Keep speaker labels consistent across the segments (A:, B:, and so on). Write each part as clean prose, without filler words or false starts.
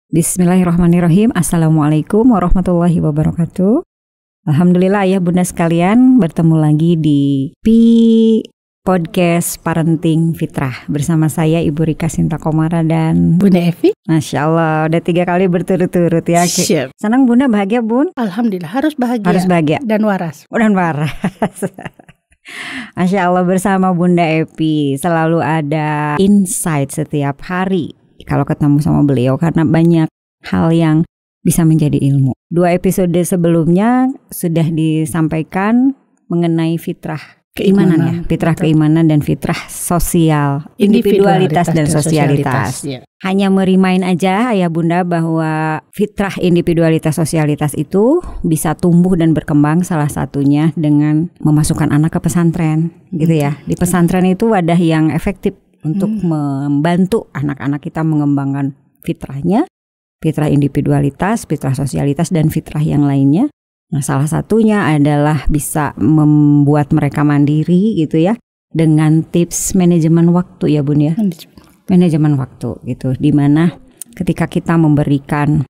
A: Bismillahirrahmanirrahim. Assalamualaikum warahmatullahi wabarakatuh. Alhamdulillah ya bunda sekalian, bertemu lagi di Podcast Parenting Fitrah bersama saya Ibu Rika Sinta Komara dan
B: Bunda Evi.
A: Masya Allah, udah 3 kali berturut-turut ya.
B: Siap.
A: Senang bunda, bahagia bun?
B: Alhamdulillah, harus bahagia.
A: Harus bahagia.
B: Dan waras.
A: Dan waras. Masya Allah, bersama Bunda Evi selalu ada insight setiap hari kalau ketemu sama beliau, karena banyak hal yang bisa menjadi ilmu. 2 episode sebelumnya sudah disampaikan mengenai fitrah keimanan ya, fitrah keimanan dan fitrah sosial, individualitas dan sosialitas. Ya. Hanya merimain aja Ayah Bunda bahwa fitrah individualitas sosialitas itu bisa tumbuh dan berkembang salah satunya dengan memasukkan anak ke pesantren, gitu ya. Di pesantren itu wadah yang efektif untuk membantu anak-anak kita mengembangkan fitrahnya, fitrah individualitas, fitrah sosialitas, dan fitrah yang lainnya. Nah, salah satunya adalah bisa membuat mereka mandiri gitu ya, dengan tips manajemen waktu ya Bun ya. Manajemen waktu gitu, dimana ketika kita memberikan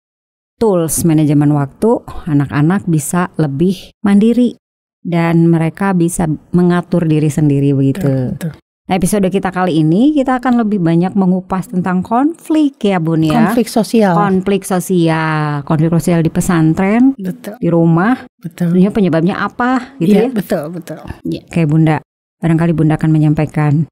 A: tools manajemen waktu, anak-anak bisa lebih mandiri dan mereka bisa mengatur diri sendiri begitu. Betul. Nah, episode kita kali ini kita akan lebih banyak mengupas tentang konflik ya Bun ya.
B: Konflik sosial
A: di pesantren, betul. Di rumah, betul. Penyebabnya apa gitu ya?
B: Betul.
A: Ya. Kayak Bunda, barangkali Bunda akan menyampaikan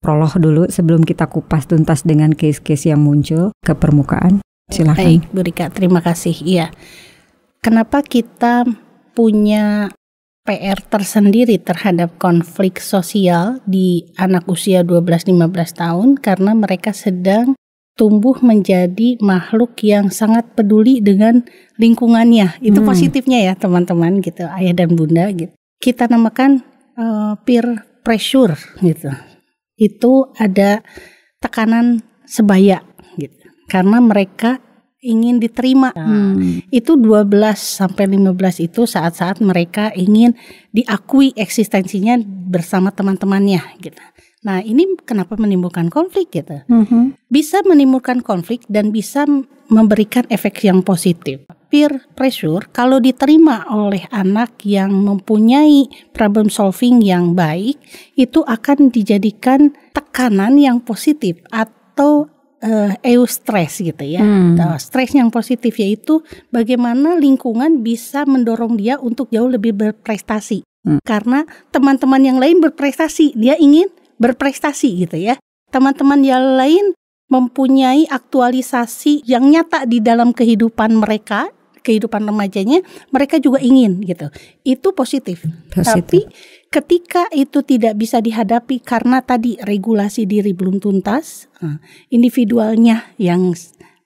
A: prolog dulu sebelum kita kupas tuntas dengan case-case yang muncul ke permukaan. Silakan.
B: Baik, Bu Rika, terima kasih. Iya. Kenapa kita punya PR tersendiri terhadap konflik sosial di anak usia 12-15 tahun? Karena mereka sedang tumbuh menjadi makhluk yang sangat peduli dengan lingkungannya. Itu positifnya ya teman-teman gitu, ayah dan bunda gitu. Kita namakan peer pressure gitu. Itu ada tekanan sebaya gitu. Karena mereka ingin diterima. Itu 12-15 itu saat-saat mereka ingin diakui eksistensinya bersama teman-temannya gitu. Nah, ini kenapa menimbulkan konflik gitu. Bisa menimbulkan konflik dan bisa memberikan efek yang positif. Peer pressure kalau diterima oleh anak yang mempunyai problem solving yang baik, itu akan dijadikan tekanan yang positif atau eustress gitu ya. Stres yang positif yaitu bagaimana lingkungan bisa mendorong dia untuk jauh lebih berprestasi. Karena teman-teman yang lain berprestasi, dia ingin berprestasi gitu ya. Teman-teman yang lain mempunyai aktualisasi yang nyata di dalam kehidupan mereka, kehidupan remajanya, mereka juga ingin gitu. Itu positif. Tapi ketika itu tidak bisa dihadapi karena tadi regulasi diri belum tuntas, individualnya yang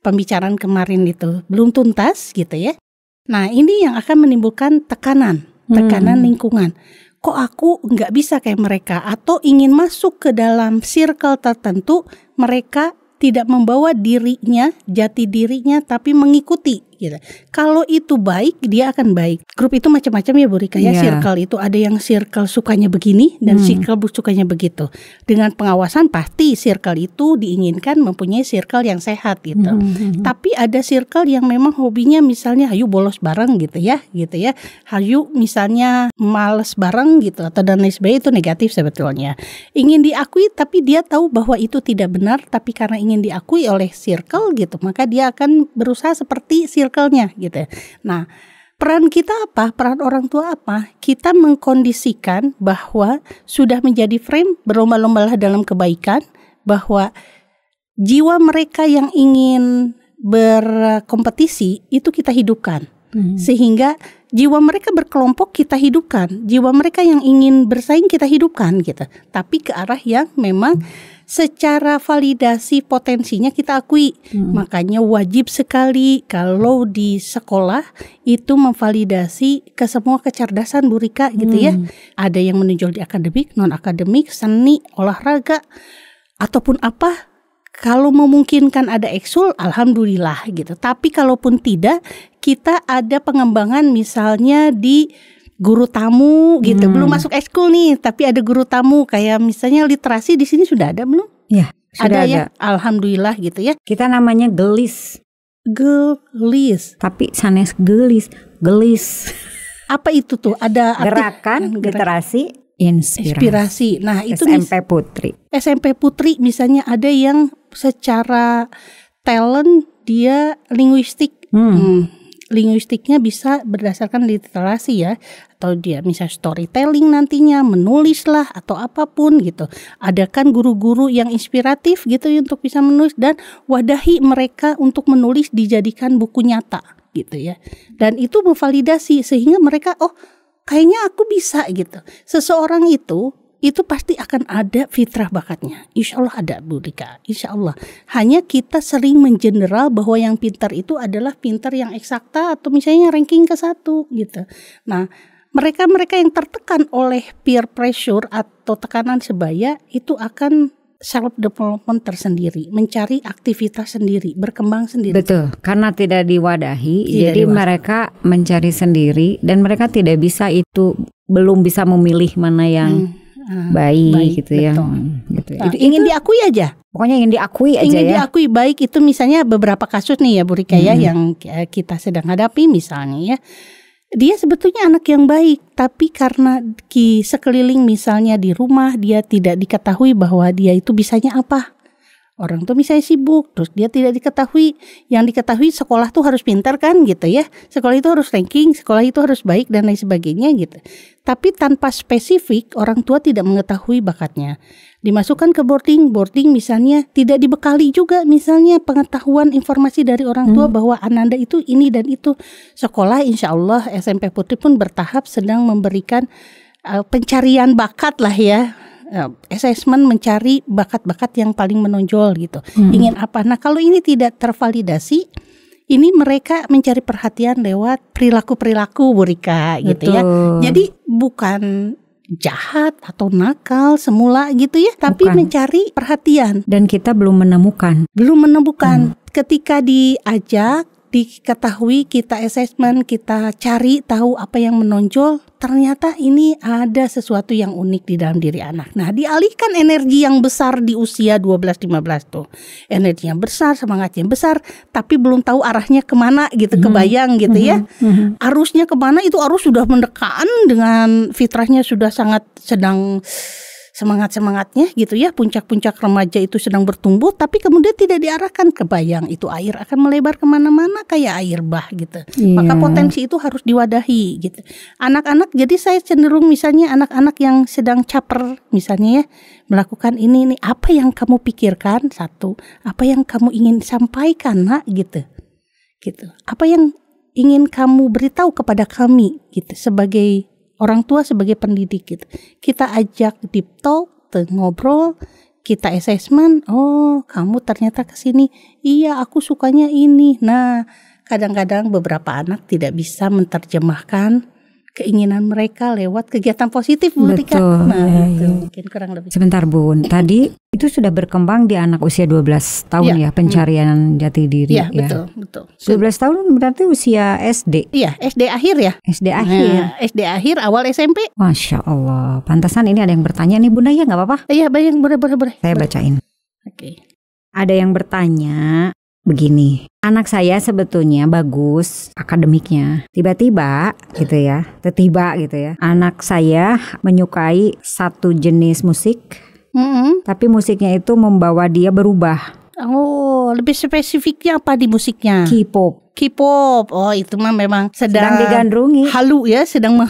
B: pembicaraan kemarin itu belum tuntas gitu ya. Nah, ini yang akan menimbulkan tekanan lingkungan. Kok aku nggak bisa kayak mereka, atau ingin masuk ke dalam circle tertentu, mereka tidak membawa dirinya, jati dirinya, tapi mengikuti gitu. Kalau itu baik, dia akan baik. Grup itu macam-macam ya Bu Rika ya. Circle itu ada yang circle sukanya begini dan circle sukanya begitu. Dengan pengawasan pasti circle itu diinginkan mempunyai circle yang sehat gitu. Tapi ada circle yang memang hobinya misalnya hayu bolos bareng gitu ya. Hayu misalnya males bareng gitu atau dan lain sebagainya, itu negatif sebetulnya. Ingin diakui tapi dia tahu bahwa itu tidak benar, tapi karena ingin diakui oleh circle gitu, maka dia akan berusaha seperti circle-nya gitu. Nah, peran kita apa? Peran orang tua apa? Kita mengkondisikan bahwa sudah menjadi frame berlomba-lombalah dalam kebaikan, bahwa jiwa mereka yang ingin berkompetisi itu kita hidupkan. Sehingga jiwa mereka berkelompok kita hidupkan, jiwa mereka yang ingin bersaing kita hidupkan gitu. Tapi ke arah yang memang secara validasi potensinya kita akui. Makanya wajib sekali kalau di sekolah itu memvalidasi ke semua kecerdasan Bu Rika gitu ya. Ada yang menonjol di akademik, non akademik, seni, olahraga ataupun apa. Kalau memungkinkan ada ekskul, alhamdulillah gitu. Tapi kalaupun tidak, kita ada pengembangan misalnya di guru tamu gitu. Belum masuk ekskul nih, tapi ada guru tamu kayak misalnya literasi di sini sudah ada belum?
A: Ya, sudah ada
B: ya. Alhamdulillah gitu ya.
A: Kita namanya gelis.
B: gelis.
A: Tapi sanes gelis.
B: Apa itu tuh? Ada
A: gerakan literasi inspirasi.
B: Nah, itu SMP Putri misalnya ada yang secara talent dia linguistik. Linguistiknya bisa berdasarkan literasi ya, atau dia misal storytelling nantinya, menulis lah atau apapun gitu. Ada kan guru-guru yang inspiratif gitu untuk bisa menulis, dan wadahi mereka untuk menulis dijadikan buku nyata gitu ya. Dan itu memvalidasi sehingga mereka kayaknya aku bisa gitu. Seseorang itu pasti akan ada fitrah bakatnya. Insya Allah ada, Bu Rika. Insya Allah. Hanya kita sering mengeneral bahwa yang pintar itu adalah pintar yang eksakta atau misalnya ranking ke-1 gitu. Nah, mereka yang tertekan oleh peer pressure atau tekanan sebaya itu akan self development tersendiri, mencari aktivitas sendiri, berkembang sendiri.
A: Betul, karena tidak diwadahi, jadi mereka mencari sendiri dan mereka tidak bisa belum bisa memilih mana yang baik gitu ya. Gitu.
B: Nah, itu ingin diakui aja.
A: Pokoknya ingin diakui aja
B: ingin diakui baik itu misalnya beberapa kasus nih ya Bu Rika ya yang kita sedang hadapi misalnya ya. Dia sebetulnya anak yang baik, tapi karena di sekeliling misalnya di rumah dia tidak diketahui bahwa dia itu bisanya apa. Orang tuh misalnya sibuk, terus dia tidak diketahui. Yang diketahui sekolah tuh harus pintar kan gitu ya. Sekolah itu harus ranking, sekolah itu harus baik dan lain sebagainya gitu. Tapi tanpa spesifik, orang tua tidak mengetahui bakatnya. Dimasukkan ke boarding misalnya tidak dibekali juga misalnya pengetahuan informasi dari orang tua bahwa Ananda itu ini dan itu. Sekolah insya Allah SMP Putri pun bertahap sedang memberikan pencarian bakat lah ya. Assessment mencari bakat-bakat yang paling menonjol gitu. Ingin apa? Nah, kalau ini tidak tervalidasi, ini mereka mencari perhatian lewat perilaku-perilaku Bu Rika gitu ya. Jadi bukan jahat atau nakal semula gitu ya, tapi mencari perhatian.
A: Dan kita belum menemukan.
B: Ketika diajak, diketahui, kita assessment, kita cari tahu apa yang menonjol, ternyata ini ada sesuatu yang unik di dalam diri anak. Nah, dialihkan energi yang besar di usia 12-15 tuh. Energinya besar, semangatnya besar, tapi belum tahu arahnya kemana gitu, kebayang gitu ya. Arusnya kemana, itu arus sudah mendekat dengan fitrahnya sudah sangat sedang semangat-semangatnya gitu ya, puncak-puncak remaja itu sedang bertumbuh, tapi kemudian tidak diarahkan, kebayang itu air akan melebar kemana-mana kayak air bah gitu. Maka potensi itu harus diwadahi gitu. Anak-anak, jadi saya cenderung misalnya anak-anak yang sedang caper misalnya ya, melakukan ini apa yang kamu pikirkan, satu, apa yang kamu ingin sampaikan nak gitu. Apa yang ingin kamu beritahu kepada kami gitu sebagai orang tua, sebagai pendidik gitu. Kita ajak deep talk, ngobrol, kita assessment. Oh, kamu ternyata kesini. Iya, aku sukanya ini. Nah, kadang-kadang beberapa anak tidak bisa menerjemahkan keinginan mereka lewat kegiatan positif, Bu Rika. Nah, itu mungkin kurang lebih.
A: Sebentar, Bun. Tadi itu sudah berkembang di anak usia 12 tahun ya, pencarian jati diri ya.
B: Betul.
A: 12 tahun berarti usia SD.
B: Iya, SD akhir ya.
A: SD akhir.
B: SD akhir, awal SMP.
A: Masya Allah. Pantasan ini ada yang bertanya nih, Bunda, ya nggak apa-apa?
B: Iya, boleh.
A: Saya bacain.
B: Oke.
A: Ada yang bertanya begini, anak saya sebetulnya bagus akademiknya, tiba-tiba gitu ya, anak saya menyukai satu jenis musik, tapi musiknya itu membawa dia berubah.
B: Oh, lebih spesifiknya apa di musiknya?
A: K-pop.
B: Oh, itu mah memang sedang
A: digandrungi.
B: Halu ya, sedang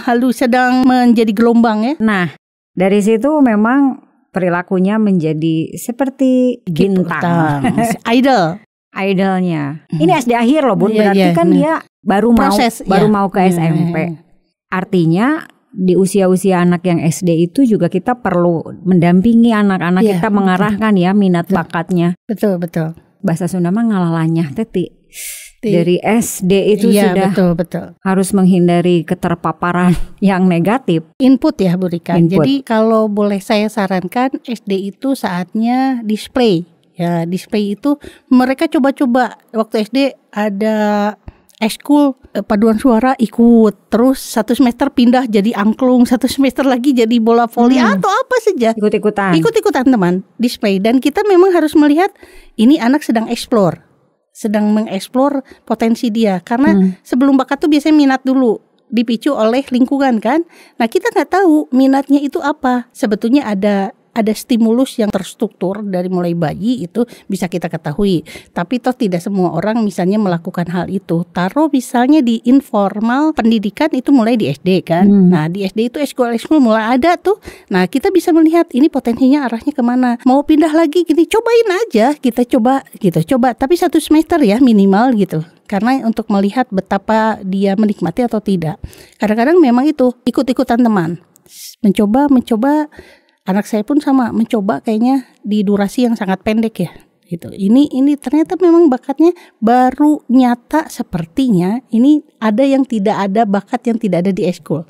B: menjadi gelombang ya.
A: Nah, dari situ memang perilakunya menjadi seperti bintang. Idolnya. Ini SD akhir loh, Bun. Berarti kan dia baru mau ke SMP. Artinya di usia-usia anak yang SD itu juga kita perlu mendampingi anak-anak kita, mengarahkan ya minat bakatnya. Betul. Bahasa Sunda mah ngalalanyah teti. Dari SD itu sudah betul. Harus menghindari keterpaparan yang negatif.
B: Input ya, Bu Rika. Jadi kalau boleh saya sarankan, SD itu saatnya display. Ya, display itu mereka coba-coba. Waktu SD ada ekskul paduan suara ikut, terus 1 semester pindah jadi angklung, 1 semester lagi jadi bola voli atau apa saja. Ikut-ikutan teman, display. Dan kita memang harus melihat ini anak sedang explore. sedang mengeksplor potensi dia. Karena sebelum bakat tuh biasanya minat dulu, dipicu oleh lingkungan kan. Nah kita nggak tahu minatnya itu apa. Sebetulnya ada stimulus yang terstruktur dari mulai bayi itu bisa kita ketahui. Tapi toh tidak semua orang misalnya melakukan hal itu. Taruh misalnya di informal pendidikan itu mulai di SD kan. Nah di SD itu ekskul mulai ada tuh. Nah kita bisa melihat ini potensinya arahnya kemana. Mau pindah lagi gini, cobain aja. Kita coba gitu, coba. Tapi 1 semester ya minimal gitu. Karena untuk melihat betapa dia menikmati atau tidak. Kadang-kadang memang itu ikut-ikutan teman. Mencoba. Anak saya pun sama mencoba kayaknya di durasi yang sangat pendek ya gitu. Ini ternyata memang bakatnya baru nyata sepertinya. Ini ada yang tidak ada bakat yang tidak ada di ekskul.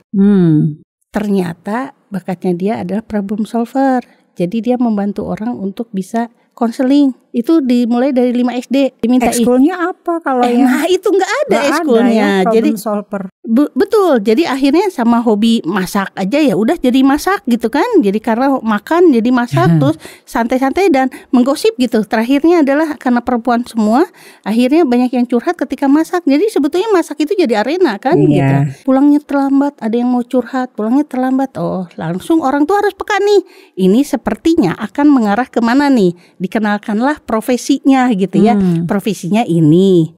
B: Ternyata bakatnya dia adalah problem solver. Jadi dia membantu orang untuk bisa konseling. Itu dimulai dari 5 SD. Diminta
A: ekskulnya apa kalau
B: nah itu nggak ada ekskulnya.
A: Jadi
B: Jadi
A: solver.
B: Betul. Jadi akhirnya sama hobi masak aja ya udah jadi masak gitu kan. Jadi karena makan jadi masak terus santai-santai dan menggosip gitu. Terakhirnya adalah karena perempuan semua, akhirnya banyak yang curhat ketika masak. Jadi sebetulnya masak itu jadi arena kan gitu. Pulangnya terlambat, ada yang mau curhat, pulangnya terlambat. Oh, langsung orang tua harus peka nih. Ini sepertinya akan mengarah kemana nih? Dikenalkanlah profesinya gitu ya. Profesinya ini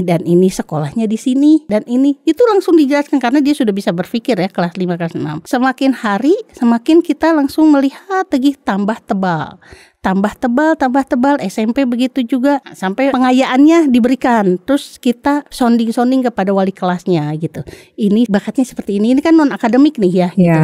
B: dan ini, sekolahnya di sini dan ini. Itu langsung dijelaskan karena dia sudah bisa berpikir ya, kelas 5 kelas 6. Semakin hari semakin kita langsung melihat lagi tambah tebal, SMP begitu juga sampai pengayaannya diberikan. Terus kita sounding kepada wali kelasnya gitu. Ini bakatnya seperti ini kan non akademik nih ya gitu.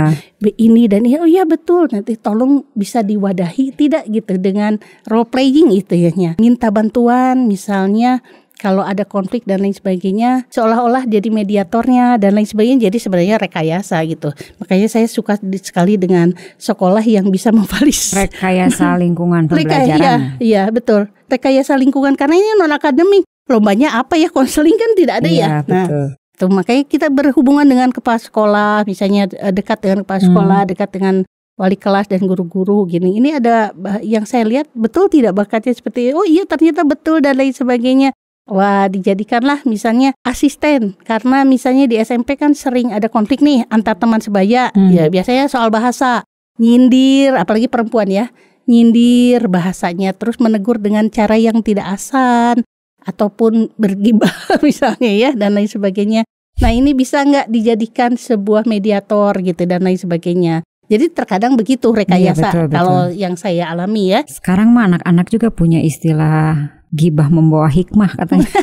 B: Ini dan ini, oh iya betul, nanti tolong bisa diwadahi tidak gitu dengan role playing itu ya. Minta bantuan misalnya kalau ada konflik dan lain sebagainya, seolah-olah jadi mediatornya dan lain sebagainya. Jadi sebenarnya rekayasa gitu. Makanya saya suka sekali dengan sekolah yang bisa memfalis
A: rekayasa lingkungan pembelajaran.
B: Iya betul. Rekayasa lingkungan karena ini non akademik. Lombanya apa ya, konseling kan tidak ada ya.
A: Betul.
B: Tuh, makanya kita berhubungan dengan kepala sekolah, misalnya dekat dengan kepala sekolah, dekat dengan wali kelas dan guru-guru gini. Ini ada yang saya lihat betul tidak bakatnya seperti oh iya ternyata betul dan lain sebagainya. Wah, dijadikanlah misalnya asisten. Karena misalnya di SMP kan sering ada konflik nih antar teman sebaya. Ya biasanya soal bahasa. Nyindir, apalagi perempuan ya. Nyindir bahasanya, terus menegur dengan cara yang tidak asan ataupun bergibah misalnya ya dan lain sebagainya. Nah, ini bisa nggak dijadikan sebuah mediator gitu dan lain sebagainya. Jadi terkadang begitu rekayasa betul. Kalau yang saya alami ya.
A: Sekarang mah anak-anak juga punya istilah gibah membawa hikmah katanya.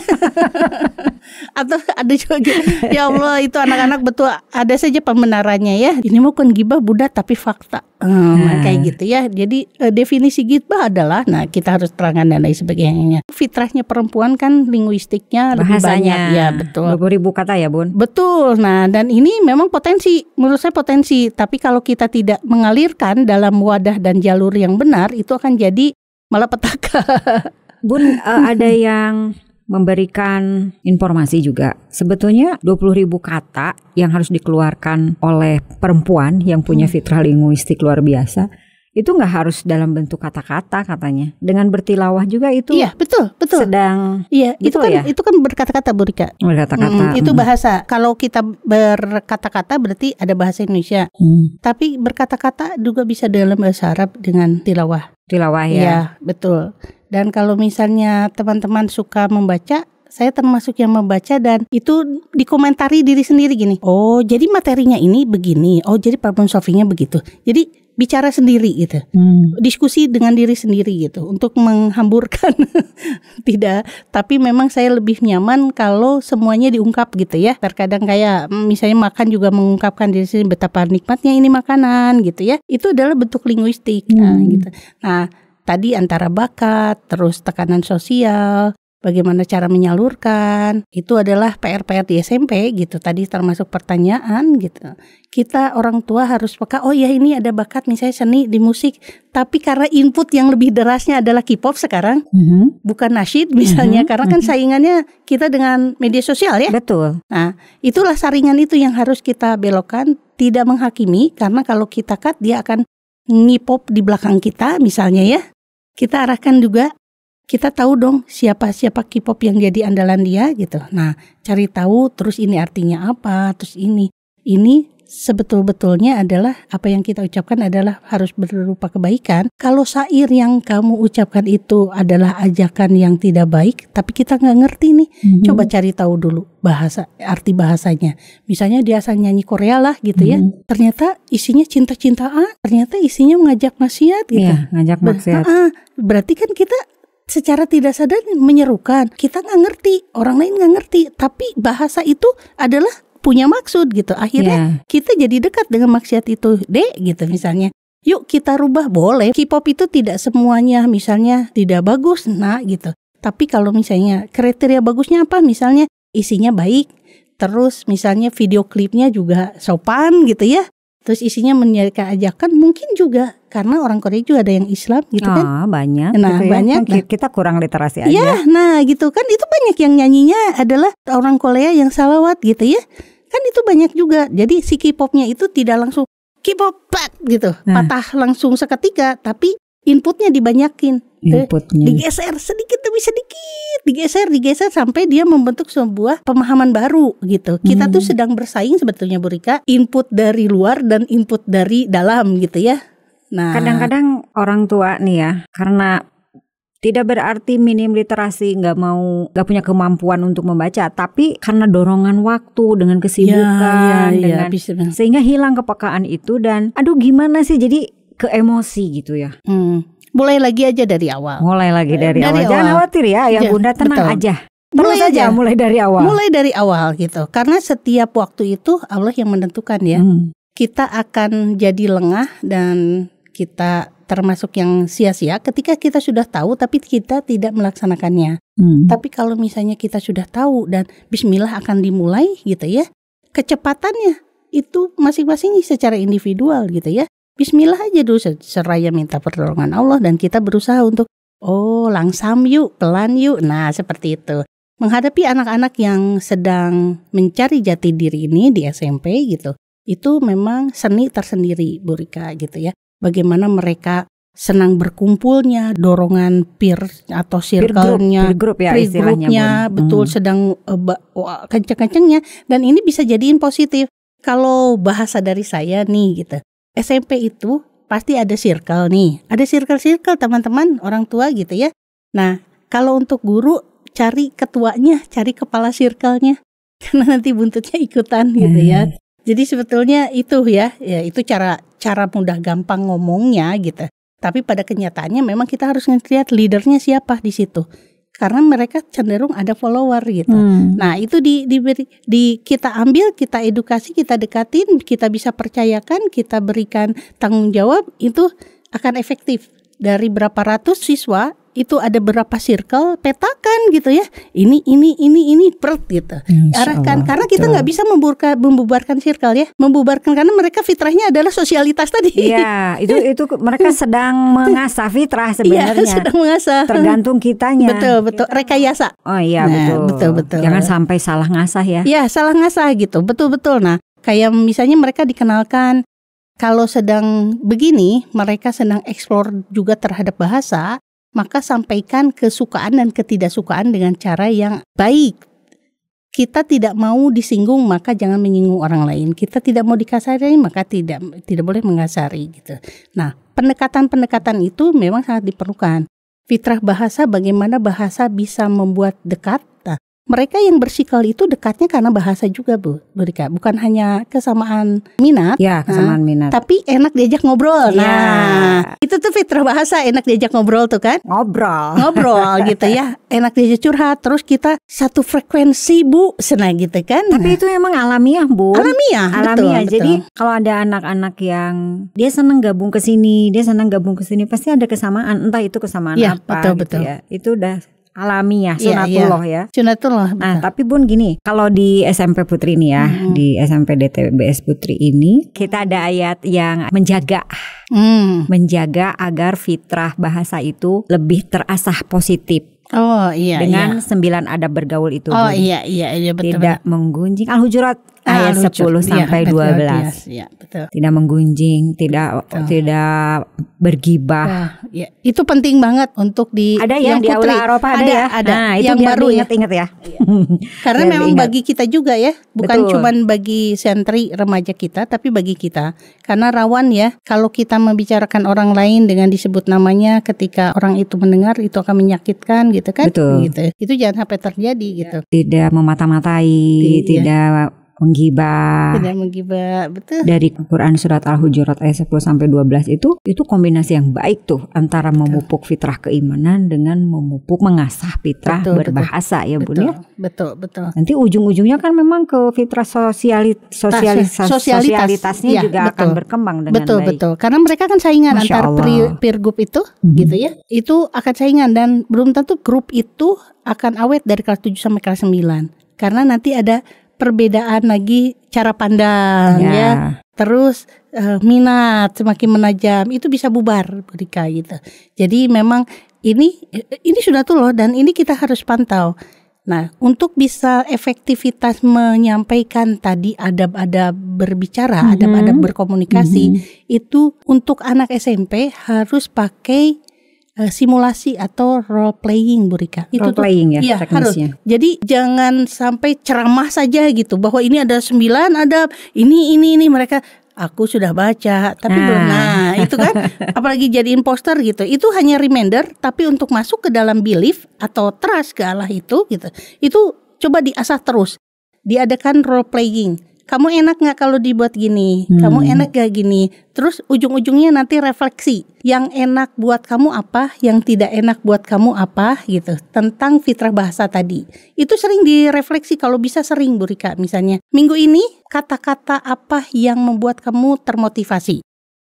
B: Atau ada juga ya Allah itu anak-anak betul ada saja pembenarannya ya. Ini bukan gibah Buddha tapi fakta. Kayak gitu ya. Jadi definisi gibah adalah kita harus terangkan dan lain sebagainya. Fitrahnya perempuan kan linguistiknya lebih banyak ya betul.
A: 20.000 kata ya Bun.
B: Betul. Nah dan ini memang potensi, menurut saya potensi. Tapi kalau kita tidak mengalirkan dalam wadah dan jalur yang benar itu akan jadi malapetaka.
A: Bun, ada yang memberikan informasi juga. Sebetulnya 20.000 kata yang harus dikeluarkan oleh perempuan yang punya fitrah linguistik luar biasa, itu nggak harus dalam bentuk kata-kata katanya. Dengan bertilawah juga itu.
B: Iya, betul.
A: Sedang
B: gitu itu kan berkata-kata Bu Rika.
A: Berkata-kata.
B: Itu bahasa. Kalau kita berkata-kata berarti ada bahasa Indonesia. Tapi berkata-kata juga bisa dalam bahasa Arab dengan tilawah.
A: Tilawah ya.
B: Iya, betul. Dan kalau misalnya teman-teman suka membaca, saya termasuk yang membaca dan itu dikomentari diri sendiri gini. Oh, jadi materinya ini begini. Oh, jadi problem solvingnya begitu. Jadi bicara sendiri gitu. Diskusi dengan diri sendiri gitu untuk menghamburkan. Tidak, tapi memang saya lebih nyaman kalau semuanya diungkap gitu ya. Terkadang kayak misalnya makan juga mengungkapkan diri sendiri betapa nikmatnya ini makanan gitu ya. Itu adalah bentuk linguistik. Gitu. Nah, tadi antara bakat, terus tekanan sosial, bagaimana cara menyalurkan, itu adalah PR-PR di SMP gitu. Tadi termasuk pertanyaan gitu. Kita orang tua harus peka, oh ya ini ada bakat misalnya seni di musik. Tapi karena input yang lebih derasnya adalah K-pop sekarang, bukan nasyid misalnya. Karena kan saingannya kita dengan media sosial ya.
A: Betul.
B: Nah itulah saringan itu yang harus kita belokkan, tidak menghakimi. Karena kalau kita cut dia akan ngipop di belakang kita misalnya ya. Kita arahkan juga kita tahu dong siapa K-pop yang jadi andalan dia gitu. Nah, cari tahu terus ini artinya apa, terus ini sebetul-betulnya adalah apa yang kita ucapkan adalah harus berupa kebaikan. Kalau syair yang kamu ucapkan itu adalah ajakan yang tidak baik, tapi kita nggak ngerti nih, coba cari tahu dulu arti bahasanya. Misalnya dia asal nyanyi Korea lah gitu ya, ternyata isinya cinta-cintaan, ternyata isinya mengajak maksiat gitu.
A: Iya, ngajak maksiat.
B: Berarti kan kita secara tidak sadar menyerukan. Kita nggak ngerti, orang lain nggak ngerti, tapi bahasa itu adalah punya maksud gitu. Akhirnya kita jadi dekat dengan maksiat itu, gitu misalnya. Yuk kita rubah, boleh. K-pop itu tidak semuanya misalnya tidak bagus, gitu. Tapi kalau misalnya kriteria bagusnya apa? Misalnya isinya baik, terus misalnya video klipnya juga sopan gitu ya. Terus isinya menjadikan ajakan, mungkin juga karena orang Korea juga ada yang Islam gitu kan.
A: Banyak.
B: Nah,
A: gitu
B: banyak.
A: Ya. Kita kurang literasi aja.
B: Ya, nah gitu kan, itu banyak yang nyanyinya adalah orang Korea yang salawat gitu ya. Kan itu banyak juga. Jadi si K-popnya itu tidak langsung K-pop gitu, patah langsung seketika, tapi inputnya dibanyakin. Digeser sedikit demi sedikit, digeser sampai dia membentuk sebuah pemahaman baru gitu. Kita tuh sedang bersaing sebetulnya Bu Rika, input dari luar dan input dari dalam gitu ya. Nah,
A: kadang-kadang orang tua nih ya, karena tidak berarti minim literasi, nggak punya kemampuan untuk membaca, tapi karena dorongan waktu dengan kesibukan, sehingga hilang kepekaan itu dan gimana sih, jadi ke emosi gitu ya.
B: Mulai lagi aja dari awal.
A: Jangan khawatir ya Bunda, tenang aja. Terus aja mulai dari awal.
B: Mulai dari awal gitu. Karena setiap waktu itu Allah yang menentukan ya. Kita akan jadi lengah dan kita termasuk yang sia-sia ketika kita sudah tahu tapi kita tidak melaksanakannya. Tapi kalau misalnya kita sudah tahu dan bismillah akan dimulai gitu ya. Kecepatannya itu masing-masing secara individual gitu ya. Bismillah aja dulu, seraya minta pertolongan Allah dan kita berusaha untuk langsam yuk, pelan yuk. Nah seperti itu. Menghadapi anak-anak yang sedang mencari jati diri ini di SMP gitu, itu memang seni tersendiri Bu Rika gitu ya. Bagaimana mereka senang berkumpulnya, dorongan peer atau circle-nya,
A: peer group ya istilahnya,
B: betul sedang kenceng-kencengnya, dan ini bisa jadiin positif. Kalau bahasa dari saya nih gitu, SMP itu pasti ada circle nih, ada circle teman-teman orang tua gitu ya. Nah kalau untuk guru cari ketuanya, cari kepala circle-nya, karena nanti buntutnya ikutan gitu ya. Jadi sebetulnya itu ya itu cara mudah gampang ngomongnya gitu. Tapi pada kenyataannya memang kita harus ngelihat leadernya siapa di situ. Karena mereka cenderung ada follower gitu. Nah itu kita ambil, kita edukasi, kita dekatin, kita bisa percayakan, kita berikan tanggung jawab, itu akan efektif. Dari berapa ratus siswa itu ada berapa circle, petakan gitu ya. Ini gitu. Arahkan, karena kita nggak bisa membubarkan circle ya. Membubarkan karena mereka fitrahnya adalah sosialitas tadi.
A: Iya, itu mereka sedang mengasah fitrah sebenarnya.
B: Iya, sedang mengasah.
A: Tergantung kitanya.
B: Betul. Rekayasa.
A: Oh iya, betul. Jangan sampai salah ngasah ya.
B: Iya, salah ngasah gitu. Betul. Nah, kayak misalnya mereka dikenalkan kalau sedang begini, mereka sedang eksplor juga terhadap bahasa. Maka sampaikan kesukaan dan ketidaksukaan dengan cara yang baik. Kita tidak mau disinggung, maka jangan menyinggung orang lain. Kita tidak mau dikasari, maka tidak boleh mengasari gitu. Nah, pendekatan-pendekatan itu memang sangat diperlukan. Fitrah bahasa, bagaimana bahasa bisa membuat dekat. Nah, mereka yang bersikal itu dekatnya karena bahasa juga Bu Rika. Bukan hanya kesamaan minat.
A: Ya, kesamaan minat.
B: Tapi enak diajak ngobrol. Nah, itu tuh fitrah bahasa, enak diajak ngobrol tuh kan. Ngobrol gitu ya. Enak diajak curhat. Terus kita satu frekuensi Bu, senang gitu kan.
A: Tapi itu emang alamiah Bu.
B: Alamiah. Betul.
A: Jadi kalau ada anak-anak yang dia senang gabung ke sini, pasti ada kesamaan. Entah itu kesamaan apa.
B: Betul.
A: Ya. Itu udah alamiah, sunatullah ya.
B: Sunatullah.
A: Nah, tapi Bun gini, kalau di SMP Putri ini ya, di SMP DTBS Putri ini, kita ada ayat yang menjaga agar fitrah bahasa itu lebih terasah positif.
B: Oh iya.
A: Dengan 9 adab bergaul itu.
B: Oh iya betul.
A: Tidak menggunjing. Al-Hujurat ayat 10 sampai 12.
B: Ya, betul.
A: Tidak menggunjing, tidak bergibah.
B: Nah, ya, itu penting banget untuk
A: ada ya
B: yang
A: di
B: putri.
A: Aula Arafah ada ya.
B: Ada.
A: Nah, itu
B: yang
A: biar
B: baru
A: diingat-ingat ya.
B: Karena
A: Biar
B: memang
A: diingat.
B: bagi kita juga ya, bukan
A: Betul.
B: cuman bagi santri remaja kita, tapi bagi kita. Karena rawan ya, kalau kita membicarakan orang lain dengan disebut namanya, ketika orang itu mendengar itu akan menyakitkan gitu kan.
A: Betul.
B: Gitu. Itu jangan sampai terjadi gitu.
A: Tidak memata-matai,
B: Iya.
A: tidak menggibah.
B: Tidak menggibah, betul.
A: Dari Quran surat Al-Hujurat ayat 10 sampai 12 itu kombinasi yang baik tuh antara memupuk fitrah keimanan dengan mengasah fitrah
B: Betul,
A: berbahasa ya Bun ya.
B: Betul.
A: Nanti ujung-ujungnya kan memang ke fitrah sosialitasnya
B: Ya,
A: juga akan berkembang dengan baik.
B: Betul. Karena mereka kan saingan
A: Masya
B: antar
A: Allah.
B: peer group itu, gitu ya. Itu akan saingan dan belum tentu grup itu akan awet dari kelas 7 sampai kelas 9. Karena nanti ada perbedaan lagi cara pandang ya. Terus minat semakin menajam, itu bisa bubar Rika gitu. Jadi memang ini sudah tuh loh, dan ini kita harus pantau. Nah, untuk bisa efektivitas menyampaikan tadi adab-adab berbicara, adab-adab berkomunikasi, itu untuk anak SMP harus pakai simulasi atau role playing Bu Rika.
A: Role playing ya teknisnya.
B: Harus. Jadi jangan sampai ceramah saja gitu bahwa ini ada 9 adab, ini mereka aku sudah baca tapi belum. Nah, itu kan apalagi jadi imposter gitu. Itu hanya reminder, tapi untuk masuk ke dalam belief atau trust ke Allah itu gitu. Itu coba diasah terus. Diadakan role playing. Kamu enak gak kalau dibuat gini? Kamu enak gak gini? Terus ujung-ujungnya nanti refleksi. Yang enak buat kamu apa? Yang tidak enak buat kamu apa? Gitu. Tentang fitrah bahasa tadi. Itu sering direfleksi, kalau bisa sering Bu Rika. Misalnya, minggu ini kata-kata apa yang membuat kamu termotivasi?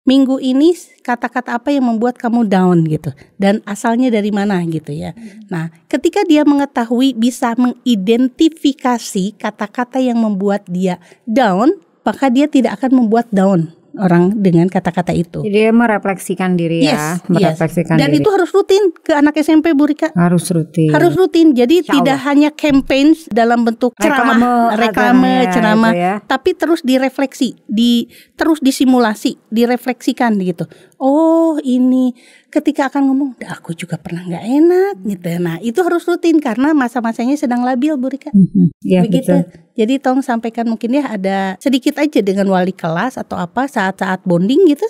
B: Minggu ini kata-kata apa yang membuat kamu down gitu, dan asalnya dari mana gitu ya. Nah, ketika dia mengetahui, bisa mengidentifikasi kata-kata yang membuat dia down, maka dia tidak akan membuat down orang dengan kata-kata itu.
A: Jadi dia merefleksikan diri ya, merefleksikan
B: Dan
A: diri.
B: itu harus rutin ke anak SMP Bu Rika.
A: Harus rutin.
B: Harus rutin. Jadi tidak hanya campaign dalam bentuk ceramah, reklame, ceramah,
A: ya.
B: tapi terus direfleksi, terus disimulasi, direfleksikan gitu. Oh, ini ketika akan ngomong, aku juga pernah nggak enak gitu. Nah, itu harus rutin karena masa-masanya sedang labil Bu Rika.
A: Ya,
B: Begitu.
A: betul.
B: Jadi tolong sampaikan, mungkin ya ada sedikit aja dengan wali kelas atau apa saat-saat bonding gitu,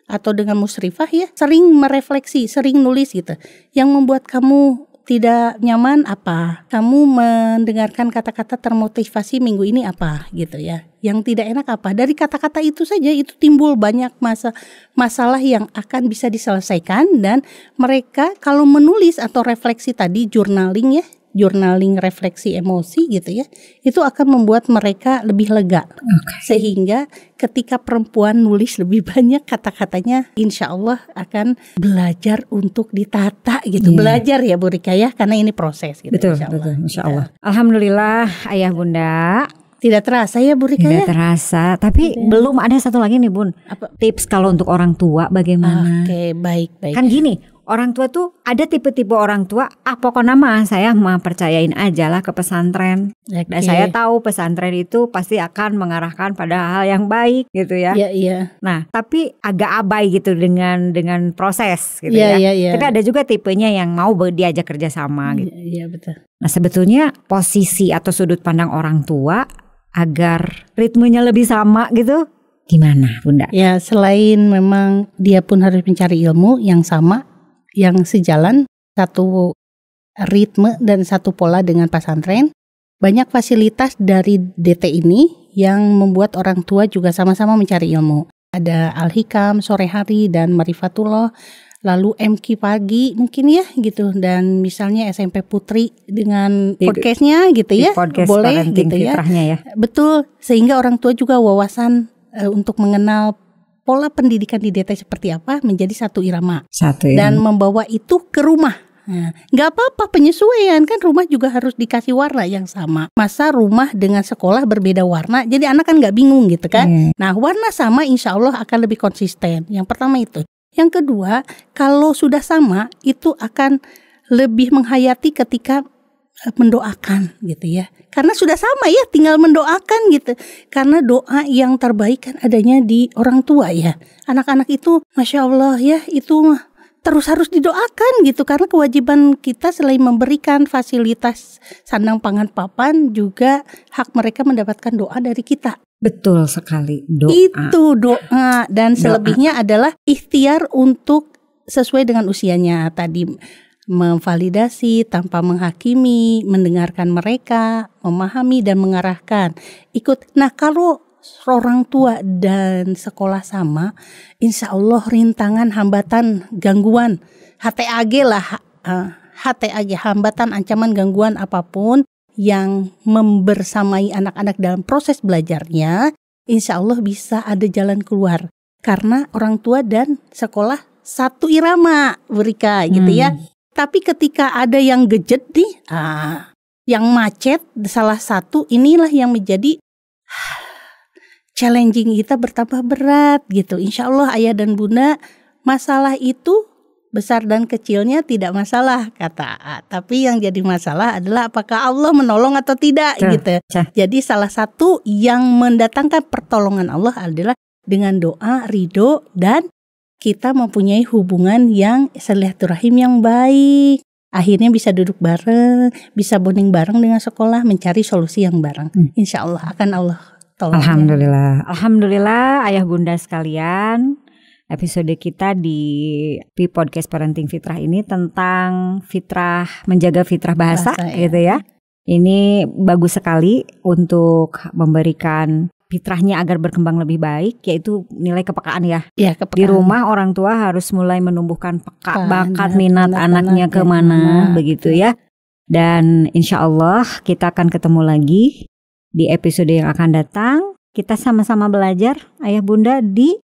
B: atau dengan musyrifah ya, sering merefleksi, sering nulis gitu. Yang membuat kamu tidak nyaman apa? Kamu mendengarkan kata-kata termotivasi minggu ini apa gitu ya. Yang tidak enak apa? Dari kata-kata itu saja itu timbul banyak masalah yang akan bisa diselesaikan, dan mereka kalau menulis atau refleksi tadi, journaling ya, journaling refleksi emosi gitu ya, itu akan membuat mereka lebih lega. Sehingga ketika perempuan nulis lebih banyak kata-katanya, insya Allah akan belajar untuk ditata gitu. Belajar ya Bu Rika ya, karena ini proses gitu.
A: Betul, insya Allah. Alhamdulillah Ayah Bunda.
B: Tidak terasa ya Bu Rika ya?
A: Tidak terasa, tapi belum ada satu lagi nih Bun.
B: Apa?
A: Tips kalau untuk orang tua bagaimana?
B: Oke, baik.
A: Kan gini, orang tua tuh ada tipe-tipe orang tua, pokoknya mah saya mah percayain aja lah ke pesantren. Dan saya tahu pesantren itu pasti akan mengarahkan pada hal yang baik gitu ya.
B: Iya.
A: Nah, tapi agak abai gitu dengan proses gitu ya.
B: Iya.
A: Tapi ada juga tipenya yang mau diajak kerjasama gitu.
B: Iya, betul.
A: Nah, sebetulnya posisi atau sudut pandang orang tua agar ritmenya lebih sama gitu, gimana Bunda?
B: Ya, selain memang dia pun harus mencari ilmu yang sama, yang sejalan, satu ritme dan satu pola dengan pesantren. Banyak fasilitas dari DT ini yang membuat orang tua juga sama-sama mencari ilmu. Ada Al-Hikam sore hari dan Marifatullah, lalu MQ pagi mungkin ya gitu, dan misalnya SMP Putri dengan podcastnya gitu ya,
A: podcast
B: boleh gitu ya. Betul, sehingga orang tua juga wawasan untuk mengenal pola pendidikan di DT seperti apa menjadi satu irama. Dan membawa itu ke rumah. Nah, gak apa-apa penyesuaian, kan rumah juga harus dikasih warna yang sama. Masa rumah dengan sekolah berbeda warna, jadi anak kan gak bingung gitu kan. Nah, warna sama insya Allah akan lebih konsisten. Yang pertama itu. Yang kedua, kalau sudah sama itu akan lebih menghayati ketika mendoakan gitu ya. Karena sudah sama ya, tinggal mendoakan gitu. Karena doa yang terbaik kan adanya di orang tua ya. Anak-anak itu Masya Allah ya, itu terus harus didoakan gitu. Karena kewajiban kita selain memberikan fasilitas sandang pangan papan, juga hak mereka mendapatkan doa dari kita.
A: Betul sekali, doa.
B: Itu doa. Dan selebihnya adalah ikhtiar untuk sesuai dengan usianya tadi, memvalidasi tanpa menghakimi, mendengarkan mereka, memahami dan mengarahkan. Ikut. Nah, kalau orang tua dan sekolah sama, insya Allah rintangan, hambatan, gangguan, HTAG lah, HTAG, hambatan, ancaman, gangguan apapun yang membersamai anak-anak dalam proses belajarnya, insya Allah bisa ada jalan keluar. Karena orang tua dan sekolah satu irama, Bu Rika, gitu ya. Tapi ketika ada yang gejet nih, yang macet salah satu, inilah yang menjadi challenging kita bertambah berat gitu. Insya Allah ayah dan bunda, masalah itu besar dan kecilnya tidak masalah kata A. Tapi yang jadi masalah adalah apakah Allah menolong atau tidak gitu. Jadi salah satu yang mendatangkan pertolongan Allah adalah dengan doa, ridho, dan kita mempunyai hubungan yang silaturahim yang baik. Akhirnya bisa duduk bareng, bisa bonding bareng dengan sekolah, mencari solusi yang bareng. Insya Allah akan Allah tolong.
A: Alhamdulillah. Alhamdulillah ayah bunda sekalian. Episode kita di Podcast Parenting Fitrah ini tentang fitrah, menjaga fitrah bahasa gitu ya. Ini bagus sekali untuk memberikan fitrahnya agar berkembang lebih baik, yaitu nilai kepekaan ya.
B: Kepekaan.
A: Di rumah orang tua harus mulai menumbuhkan bakat minat anaknya kemana begitu ya. Dan insya Allah kita akan ketemu lagi di episode yang akan datang. Kita sama-sama belajar ayah bunda di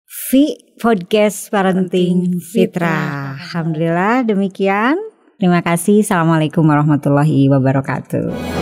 A: Podcast Parenting Fitrah. Alhamdulillah demikian. Terima kasih. Assalamualaikum warahmatullahi wabarakatuh.